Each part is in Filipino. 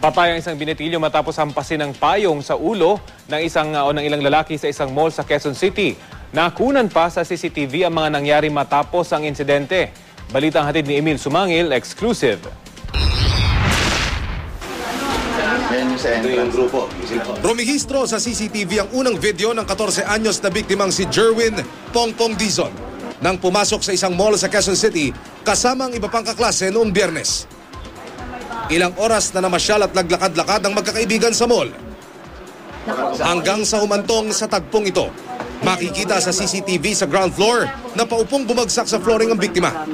Patay ang isang binatilyo matapos hampasin ng payong sa ulo ng ilang lalaki sa isang mall sa Quezon City. Nakunan pa sa CCTV ang mga nangyari matapos ang insidente. Balita ang hatid ni Emil Sumangil, exclusive. Rumihistro sa CCTV ang unang video ng 14 anyos na biktimang si Jerwin Pongpong Dizon nang pumasok sa isang mall sa Quezon City kasama ang iba pang kaklase noong Biyernes. Ilang oras na namasyal at naglakad-lakad ang magkakaibigan sa mall. Hanggang sa humantong sa tagpong ito, makikita sa CCTV sa ground floor na paupong bumagsak sa flooring ang biktima.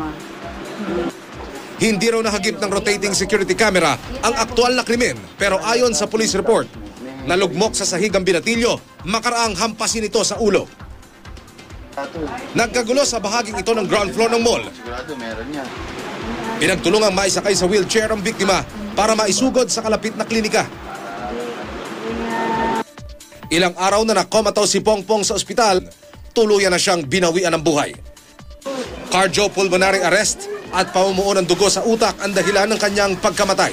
Hindi raw nahagip ng rotating security camera ang aktual na krimen, pero ayon sa police report, nalugmok sa sahig ang binatilyo, makaraang hampasin ito sa ulo. Nagkagulo sa bahaging ito ng ground floor ng mall. Pinagtulungang maisakay sa wheelchair ang biktima para maisugod sa kalapit na klinika. Ilang araw na nakomataw si Pongpong sa ospital, tuluyan na siyang binawian ng buhay. Cardiopulmonary arrest at pamumuo ng dugo sa utak ang dahilan ng kanyang pagkamatay.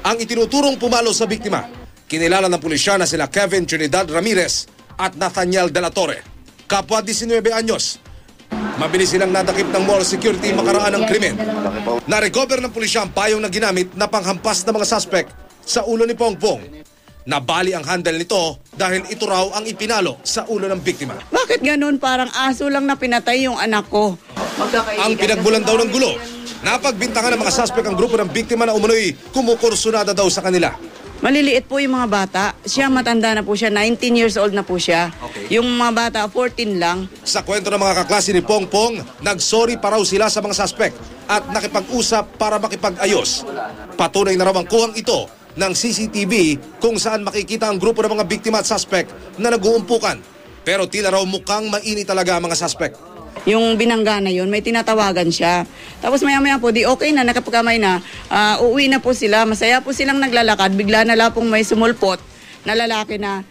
Ang itinuturong pumalo sa biktima, kinilala ng pulisya na sila Kevin Trinidad Ramirez at Nathaniel De La Torre. Kapwa 19 anyos. Mabilis silang nadakip ng mall security makaraan ng krimen. Na-recover ng pulisya ang payong na ginamit na panghampas ng mga suspect sa ulo ni Pongpong. Nabali ang handle nito dahil ito raw ang ipinalo sa ulo ng biktima. Bakit ganun? Parang aso lang na pinatay yung anak ko. Ang pinagbulan daw ng gulo. Napagbintangan ng mga suspect ang grupo ng biktima na umunoy kumukursunada daw sa kanila. Maliliit po yung mga bata. Siya matanda na po siya. 19 years old na po siya. Okay. Yung mga bata, 14 lang. Sa kwento ng mga kaklase ni Pongpong, nagsorry pa raw sila sa mga suspect at nakipag-usap para makipag-ayos. Patunay na raw ang kuhang ito ng CCTV kung saan makikita ang grupo ng mga biktima at suspect na nag-uumpukan. Pero tila raw mukhang mainit talaga ang mga suspect. Yung binangga na yun, may tinatawagan siya. Tapos maya-maya po, di okay na, nakapagkamay na, uuwi na po sila, masaya po silang naglalakad, bigla na lang pong may sumulpot na lalaki na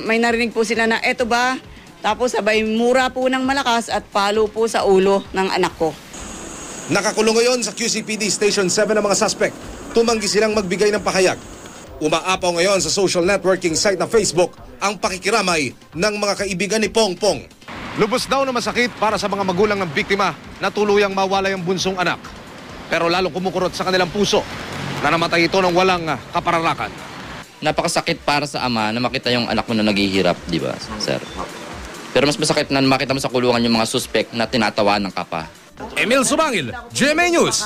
may narinig po sila na, eto ba? Tapos sabay mura po ng malakas at palo po sa ulo ng anak ko. Nakakulong ngayon sa QCPD Station 7 ang mga suspect. Tumanggi silang magbigay ng pahayag. Umaapaw ngayon sa social networking site na Facebook ang pakikiramay ng mga kaibigan ni Pongpong. Lubos daw na masakit para sa mga magulang ng biktima na tuluyang mawalay ang bunsong anak. Pero lalong kumukurot sa kanilang puso na namatay ito ng walang kapararakan. Napakasakit para sa ama na makita yung anak mo na naghihirap, di ba, sir? Pero mas masakit na makita mo sa kulungan yung mga suspect na tinatawa ng kapa. Emil Sumangil, GMA News.